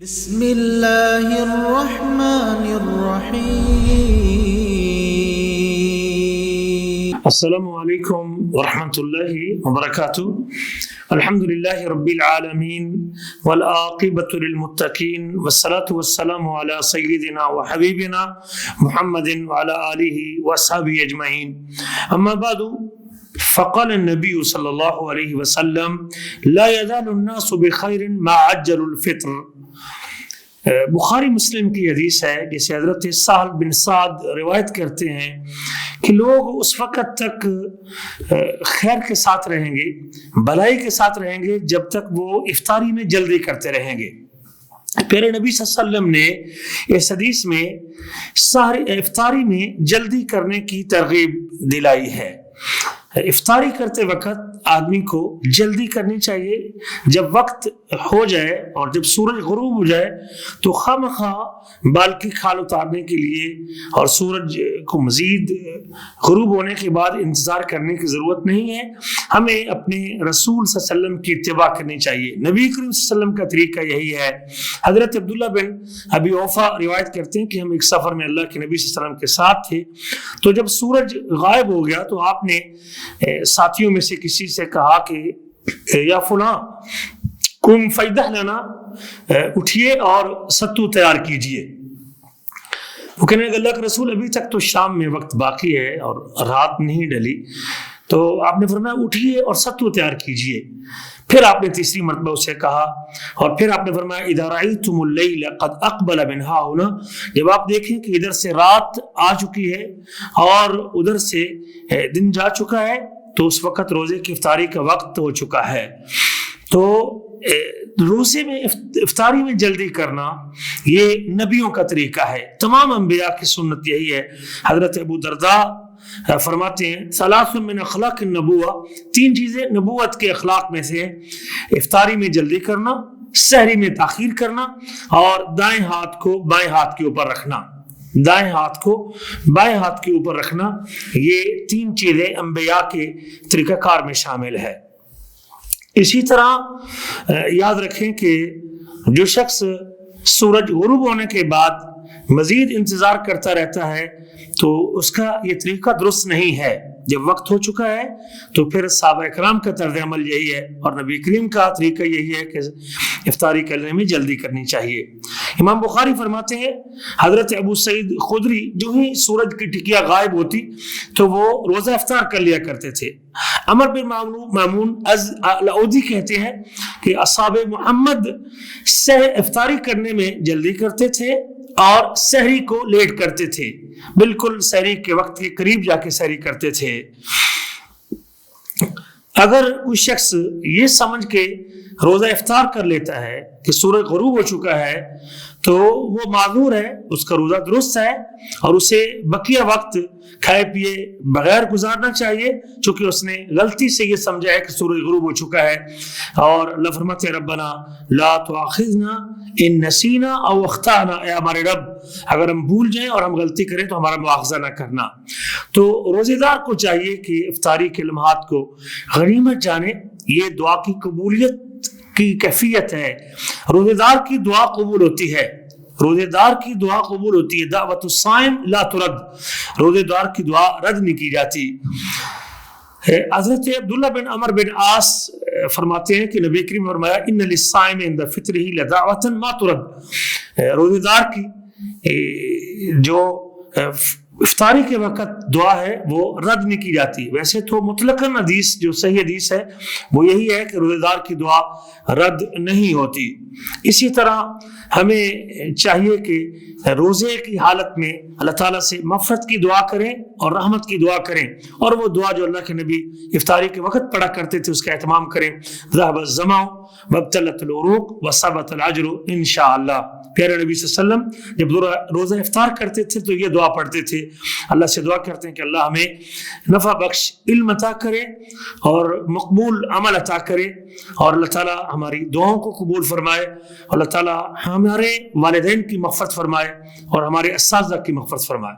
بسم اللہ الرحمن الرحیم۔ السلام علیکم ورحمۃ اللہ وبرکاتہ۔ الحمد للہ رب العالمین والعاقبۃ للمتقین والصلاة والسلام علی سیدنا وحبیبنا محمد وعلی آلہ وصحبہ اجمعین، اما بعد فقال النبی صلی اللہ علیہ وسلم لا يزال الناس بخیر ما عجل الفطر۔ بخاری مسلم کی حدیث ہے، جسے حضرت سہل بن سعد روایت کرتے ہیں کہ لوگ اس وقت تک خیر کے ساتھ رہیں گے، بھلائی کے ساتھ رہیں گے، جب تک وہ افطاری میں جلدی کرتے رہیں گے۔ پیارے نبی صلی اللہ علیہ وسلم نے اس حدیث میں افطاری میں جلدی کرنے کی ترغیب دلائی ہے۔ افطاری کرتے وقت آدمی کو جلدی کرنی چاہیے۔ جب وقت ہو جائے اور جب سورج غروب ہو جائے تو خواہ بال کی کھال اتارنے کے لیے اور سورج کو مزید غروب ہونے کے بعد انتظار کرنے کی ضرورت نہیں ہے۔ ہمیں اپنے رسول صلی اللہ علیہ وسلم کی اتباع کرنی چاہیے۔ نبی کریم صلی اللہ علیہ وسلم کا طریقہ یہی ہے۔ حضرت عبداللہ بن ابی اوفا روایت کرتے ہیں کہ ہم ایک سفر میں اللہ کے نبی صلی اللہ علیہ وسلم کے ساتھ تھے، تو جب سورج غائب ہو گیا تو آپ نے ساتھیوں میں سے کسی سے کہا کہ یا فلاں قم فیدہ لنا، اٹھیے اور ستو تیار کیجئے۔ وہ کہنے لگے اللہ کے رسول ابھی تک تو شام میں وقت باقی ہے اور رات نہیں ڈلی، تو آپ نے فرمایا اٹھیے اور ستو تیار کیجئے۔ پھر آپ نے تیسری مرتبہ اسے کہا اور پھر آپ نے فرمایا اذا رأیتم اللیل قد اقبل من ہاہنا، جب آپ دیکھیں کہ ادھر سے رات آ چکی ہے اور ادھر سے دن جا چکا ہے تو اس وقت روزے کی افطاری کا وقت ہو چکا ہے۔ تو روزے میں افطاری میں جلدی کرنا یہ نبیوں کا طریقہ ہے، تمام انبیاء کی سنت یہی ہے۔ حضرت ابو درداء فرماتے ہیں ثلاث من اخلاق النبوہ، تین چیزیں نبوت کے اخلاق میں سے ہیں، افطاری میں جلدی کرنا، سحری میں تاخیر کرنا اور دائیں ہاتھ کو بائیں ہاتھ کے اوپر رکھنا۔ دائیں ہاتھ کو بائیں ہاتھ کے اوپر رکھنا، یہ تین چیزیں انبیاء کے طریقہ کار میں شامل ہے۔ اسی طرح یاد رکھیں کہ جو شخص سورج غروب ہونے کے بعد مزید انتظار کرتا رہتا ہے تو اس کا یہ طریقہ درست نہیں ہے۔ جب وقت ہو چکا ہے تو پھر صحابہ اکرام کا طرز عمل یہی ہے اور نبی کریم کا طریقہ یہی ہے کہ افطاری کرنے میں جلدی کرنی چاہیے۔ امام بخاری فرماتے ہیں حضرت ابو سعید خدری جو ہی سورج کی ٹکیا غائب ہوتی تو وہ روزہ افطار کر لیا کرتے تھے۔ عمر بن مامون العودی کہتے ہیں کہ اصحاب محمد افطاری کرنے میں جلدی کرتے تھے اور سحری کو لیٹ کرتے تھے، بالکل سحری کے وقت کے قریب جا کے سحری کرتے تھے۔ اگر کوئی شخص یہ سمجھ کے روزہ افطار کر لیتا ہے کہ سورج غروب ہو چکا ہے تو وہ معذور ہے، اس کا روزہ درست ہے اور اسے بقیہ وقت کھائے پیے بغیر گزارنا چاہیے، چونکہ اس نے غلطی سے یہ سمجھا ہے کہ سورج غروب ہو چکا ہے۔ اور اللہ فرماتے ہیں ربنا لا تؤاخذنا ان نسینا او اخطانا، اے ہمارے رب اگر ہم بھول جائیں اور ہم غلطی کریں تو ہمارا مواخذہ نہ کرنا۔ تو روزے دار کو چاہیے کہ افطاری کے لمحات کو غنیمت جانے، یہ دعا کی قبولیت کی کیفیت ہے۔ روزے دار کی دعا قبول ہوتی ہے، روزے دار کی دعا قبول ہوتی ہے، دعوت الصائم لا ترد، روزے دار کی دعا رد نہیں کی جاتی۔ حضرت عبداللہ بن عمر بن عاص فرماتے ہیں کہ نبی کریم نے فرمایا ان للصائم عند فطرہ لدعوۃ ما ترد، روزے دار کی جو افطاری کے وقت دعا ہے وہ رد نہیں کی جاتی۔ ویسے تو مطلقاً حدیث جو صحیح حدیث ہے وہ یہی ہے کہ روزے دار کی دعا رد نہیں ہوتی۔ اسی طرح ہمیں چاہیے کہ روزے کی حالت میں اللہ تعالیٰ سے مغفرت کی دعا کریں اور رحمت کی دعا کریں، اور وہ دعا جو اللہ کے نبی افطاری کے وقت پڑھا کرتے تھے اس کا اہتمام کریں۔ ذهب الظمأ وابتلت العروق وثبت الاجر انشاءاللہ۔ پیارے نبی صلی اللہ علیہ وسلم جب روزہ افطار کرتے تھے تو یہ دعا پڑھتے تھے، اللہ سے دعا کرتے ہیں کہ اللہ ہمیں نفع بخش علم عطا کرے اور مقبول عمل عطا کرے، اور اللہ تعالیٰ ہماری دعاؤں کو قبول فرمائے، اللہ تعالیٰ ہمارے والدین کی مغفرت فرمائے اور ہمارے اساتذہ کی مغفرت فرمائے۔